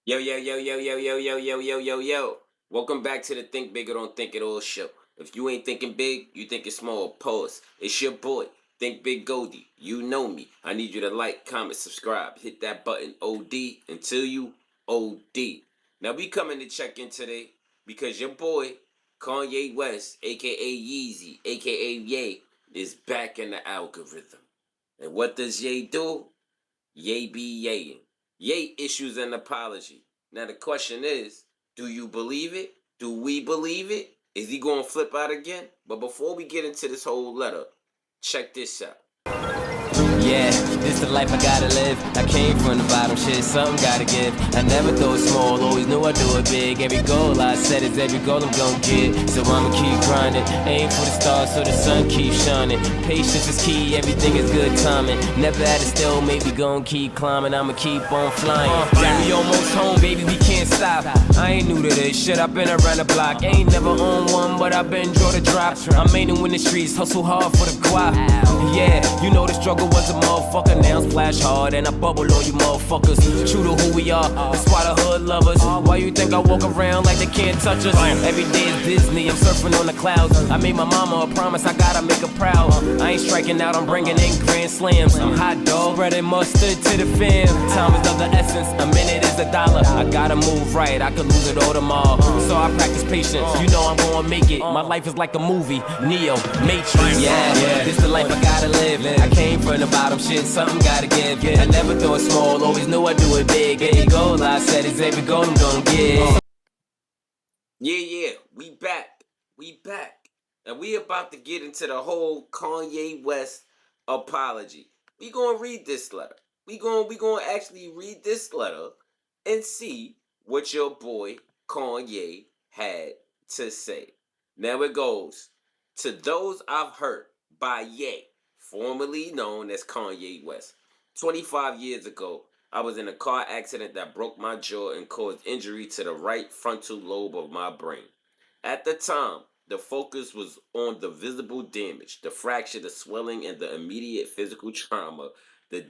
Yo, yo, yo, yo, yo, yo, yo, yo, yo, yo, yo. Welcome back to the Think Big or Don't Think It All show. If you ain't thinking big, you thinking small. Pause. It's your boy, Think Big Goldie. You know me. I need you to like, comment, subscribe. Hit that button OD until you OD. Now we coming to check in today because your boy, Kanye West AKA Yeezy AKA Ye, is back in the algorithm. And what does Ye do? Ye be yaying. Ye issues an apology. Now the question is, do you believe it? Do we believe it? Is he going to flip out again? But before we get into this whole letter, check this out. Yeah, this the life I gotta live. I came from the bottom, shit, something gotta give. I never thought small, always knew I'd do it big. Every goal I set is every goal I'm gon' get. So I'ma keep grinding, aim for the stars so the sun keeps shining. Patience is key, everything is good timing. Never at a still, maybe gon' keep climbing. I'ma keep on flying. Yeah, we almost home, baby, we can't stop. I ain't new to this shit, I've been around the block. Ain't never on one, but I've been draw the drop. I'm maining in the streets, hustle hard for the guap. Yeah, you know the struggle was a motherfucker, now I splash hard and I bubble on you motherfuckers. True to who we are, that's why the hood love us. Why you think I walk around like they can't touch us? Every day is Disney, I'm surfing on the clouds. I made my mama a promise, I gotta make her proud. I ain't striking out, I'm bringing in grand slams. I'm hot dog, spreading mustard to the fam. Time is of the essence, a minute is a dollar. I gotta move right, I could lose it all tomorrow. So I practice patience, you know I'm gonna make it. My life is like a movie, Neo, Matrix. Yeah, this the life I gotta live. I came from the bottom, shit, something gotta give. I never thought small, always knew I'd do it big. Every goal I set is every goal I'm gonna get. Yeah, we back. And we about to get into the whole Kanye West apology. We gonna read this letter. We gonna actually read this letter and see what your boy Kanye had to say. Now it goes to those I've hurt by Ye, formerly known as Kanye West. 25 years ago, I was in a car accident that broke my jaw and caused injury to the right frontal lobe of my brain. At the time, the focus was on the visible damage, the fracture, the swelling, and the immediate physical trauma. The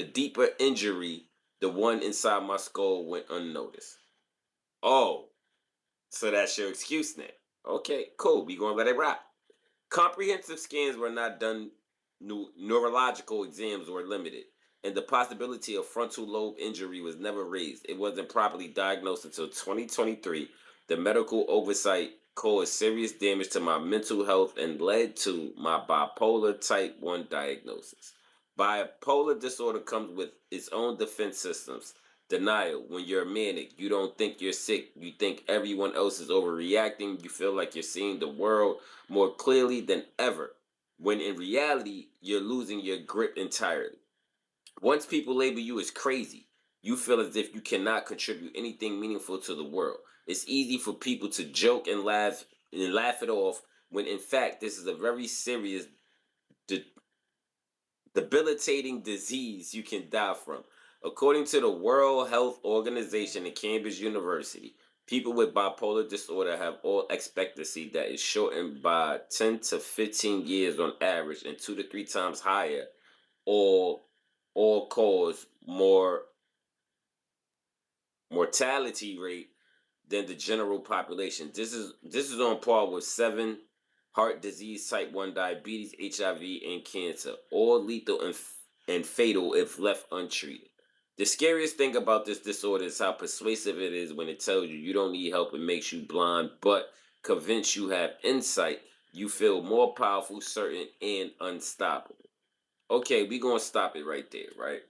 deeper injury, the one inside my skull, went unnoticed. Oh, so that's your excuse now. Okay, cool. We gonna let it rock. Comprehensive scans were not done. Neurological exams were limited, and the possibility of frontal lobe injury was never raised. It wasn't properly diagnosed until 2023. The medical oversight caused serious damage to my mental health and led to my bipolar type 1 diagnosis. Bipolar disorder comes with its own defense systems. Denial. When you're manic, you don't think you're sick. You think everyone else is overreacting. You feel like you're seeing the world more clearly than ever, when in reality, you're losing your grip entirely. Once people label you as crazy, you feel as if you cannot contribute anything meaningful to the world. It's easy for people to joke and laugh it off when in fact this is a very serious debilitating disease you can die from. According to the World Health Organization and Cambridge University, people with bipolar disorder have all expectancy that is shortened by 10 to 15 years on average and 2 to 3 times higher, or cause more mortality rate than the general population. This is on par with 7 heart disease, type 1 diabetes, HIV, and cancer, all lethal and fatal if left untreated. The scariest thing about this disorder is how persuasive it is when it tells you you don't need help and makes you blind, but convinced you have insight, you feel more powerful, certain, and unstoppable. Okay, we're going to stop it right there, right?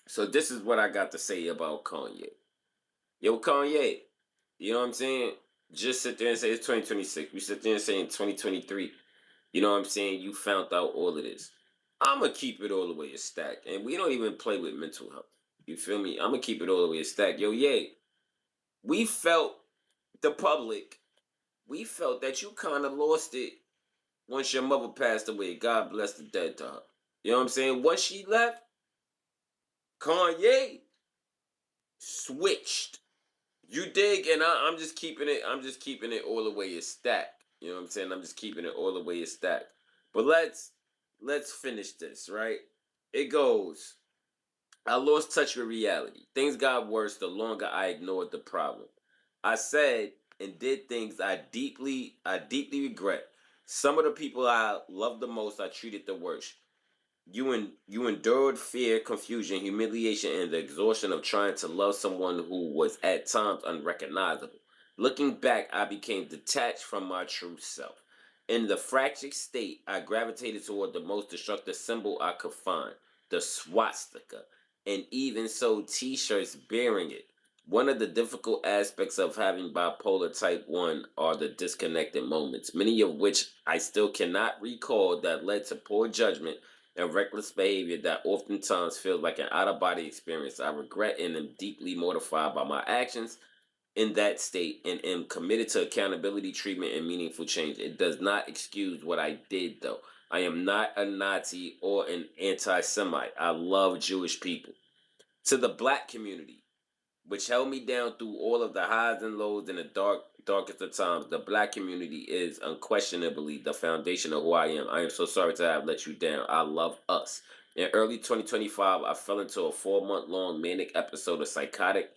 So this is what I got to say about Kanye. Yo, Kanye, you know what I'm saying? Just sit there and say it's 2026. We sit there and say in 2023, you know what I'm saying? You found out all of this. I'm going to keep it all the way a stack. And we don't even play with mental health. You feel me? I'm going to keep it all the way a stack. Yo, Ye, we felt, the public, we felt that you kind of lost it once your mother passed away. God bless the dead to her. You know what I'm saying? Once she left, Kanye switched. You dig? And I'm just keeping it. I'm just keeping it all the way a stack. You know what I'm saying? I'm just keeping it all the way a stack. But let's finish this, right? It goes. I lost touch with reality. Things got worse the longer I ignored the problem. I said and did things I deeply regret. Some of the people I loved the most I treated the worst. You endured fear, confusion, humiliation, and the exhaustion of trying to love someone who was at times unrecognizable. Looking back, I became detached from my true self. In the fractured state, I gravitated toward the most destructive symbol I could find, the swastika, and even sold t-shirts bearing it. One of the difficult aspects of having bipolar type 1 are the disconnected moments, many of which I still cannot recall, that led to poor judgment and reckless behavior that oftentimes feels like an out of body experience. I regret and am deeply mortified by my actions in that state and am committed to accountability, treatment, and meaningful change. It does not excuse what I did, though. I am not a Nazi or an anti Semite. I love Jewish people. To the black community, which held me down through all of the highs and lows in the darkest of times, the black community is unquestionably the foundation of who I am. I am so sorry to have let you down. I love us. In early 2025, I fell into a 4-month long manic episode of psychotic,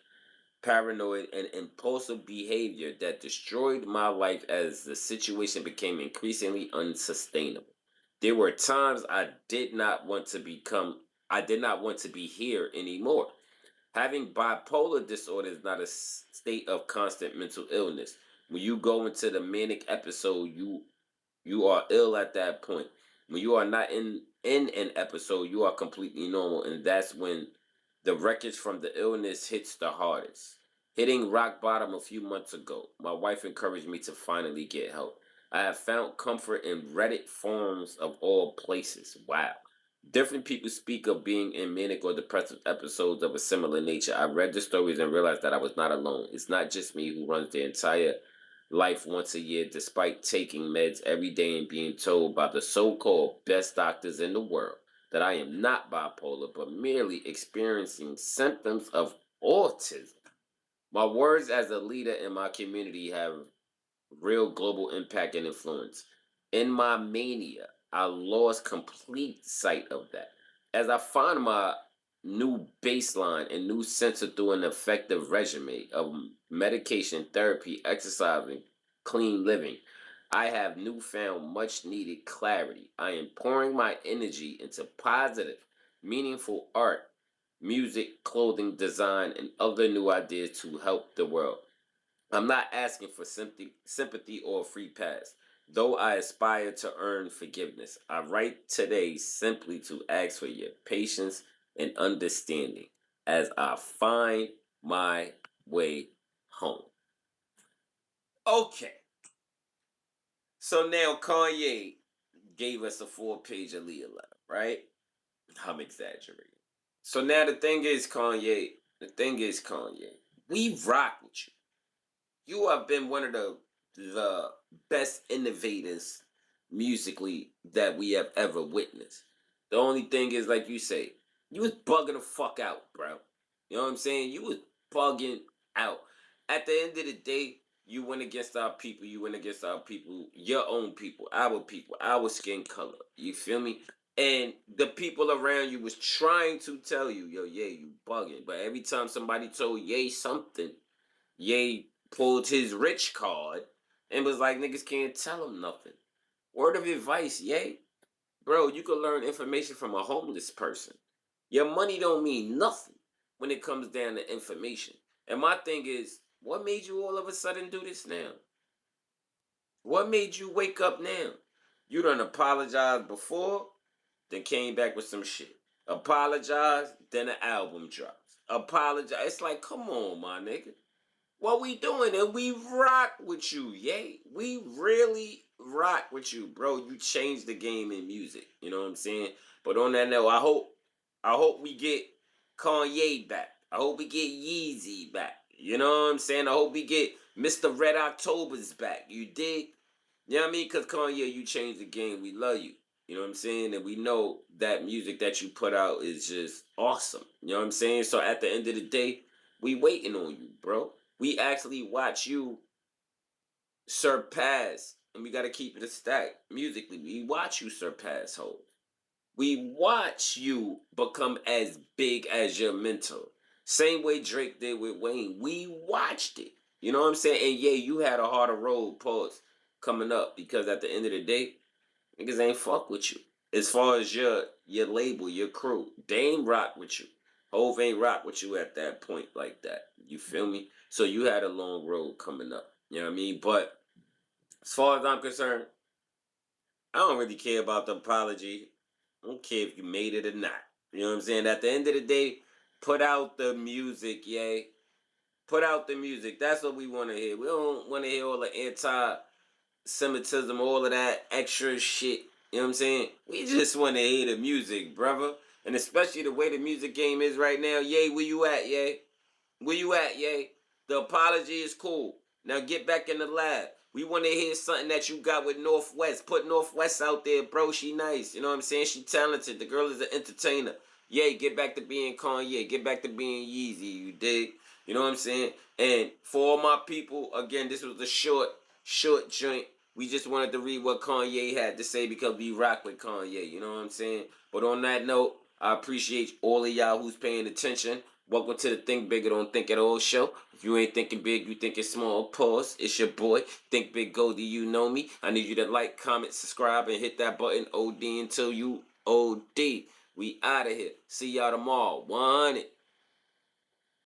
paranoid, and impulsive behavior that destroyed my life as the situation became increasingly unsustainable. There were times I did not want to be here anymore. Having bipolar disorder is not a state of constant mental illness. When you go into the manic episode, you are ill at that point. When you are not in an episode, you are completely normal, and that's when the wreckage from the illness hits the hardest. Hitting rock bottom a few months ago, my wife encouraged me to finally get help. I have found comfort in Reddit forums of all places. Wow. Different people speak of being in manic or depressive episodes of a similar nature. I read the stories and realized that I was not alone. It's not just me who runs the entire life once a year despite taking meds every day and being told by the so-called best doctors in the world that I am not bipolar but merely experiencing symptoms of autism. My words as a leader in my community have real global impact and influence. In my mania, I lost complete sight of that. As I find my new baseline and new center through an effective regimen of medication, therapy, exercising, clean living, I have newfound much needed clarity. I am pouring my energy into positive, meaningful art, music, clothing, design, and other new ideas to help the world. I'm not asking for sympathy or a free pass, though I aspire to earn forgiveness. I write today simply to ask for your patience and understanding as I find my way home. Okay, so now Kanye gave us a 4-page Aaliyah letter, right? I'm exaggerating. So now the thing is, Kanye, we rock with you. You have been one of the best innovators musically that we have ever witnessed. The only thing is, like you say, you was bugging the fuck out, bro. You know what I'm saying? You was bugging out. At the end of the day, you went against our people. You went against our people, your own people, our skin color. You feel me? And the people around you was trying to tell you, yo, yeah, you bugging. But every time somebody told Ye something, Ye pulled his rich card and was like, niggas can't tell him nothing. Word of advice, Ye. Bro, you can learn information from a homeless person. Your money don't mean nothing when it comes down to information. And my thing is, what made you all of a sudden do this now? What made you wake up now? You done apologized before, then came back with some shit. Apologize, then an album drops. Apologize. It's like, come on, my nigga. What we doing? And we rock with you, yay. We really rock with you, bro. You changed the game in music. You know what I'm saying? But on that note, I hope we get Kanye back. I hope we get Yeezy back. You know what I'm saying? I hope we get Mr. Red October's back. You dig? You know what I mean? Because Kanye, you changed the game. We love you. You know what I'm saying? And we know that music that you put out is just awesome. You know what I'm saying? So at the end of the day, we waiting on you, bro. We actually watch you surpass, and we gotta keep it a stack musically. We watch you surpass hoes. We watch you become as big as your mentor. Same way Drake did with Wayne. We watched it. You know what I'm saying? And yeah, you had a harder road, pause, coming up because at the end of the day, niggas ain't fuck with you. As far as your label, your crew, they ain't rock with you. Hove ain't rock with you at that point like that. You feel me? So you had a long road coming up. You know what I mean? But as far as I'm concerned, I don't really care about the apology. I don't care if you made it or not. You know what I'm saying? At the end of the day, put out the music, yay. Put out the music. That's what we want to hear. We don't want to hear all the anti-Semitism, all of that extra shit. You know what I'm saying? We just want to hear the music, brother. And especially the way the music game is right now. Yay, where you at, yay? Where you at, yay? The apology is cool. Now get back in the lab. We want to hear something that you got with Northwest. Put Northwest out there, bro. She nice. You know what I'm saying? She talented. The girl is an entertainer. Yay, get back to being Kanye. Get back to being Yeezy. You dig? You know what I'm saying? And for all my people, again, this was a short joint. We just wanted to read what Kanye had to say because we rock with Kanye. You know what I'm saying? But on that note, I appreciate all of y'all who's paying attention. Welcome to the Think Big or Don't Think at All show. If you ain't thinking big, you thinking small, pause. It's your boy, Think Big Go. Do you know me? I need you to like, comment, subscribe, and hit that button OD until you OD. We out of here. See y'all tomorrow. 100.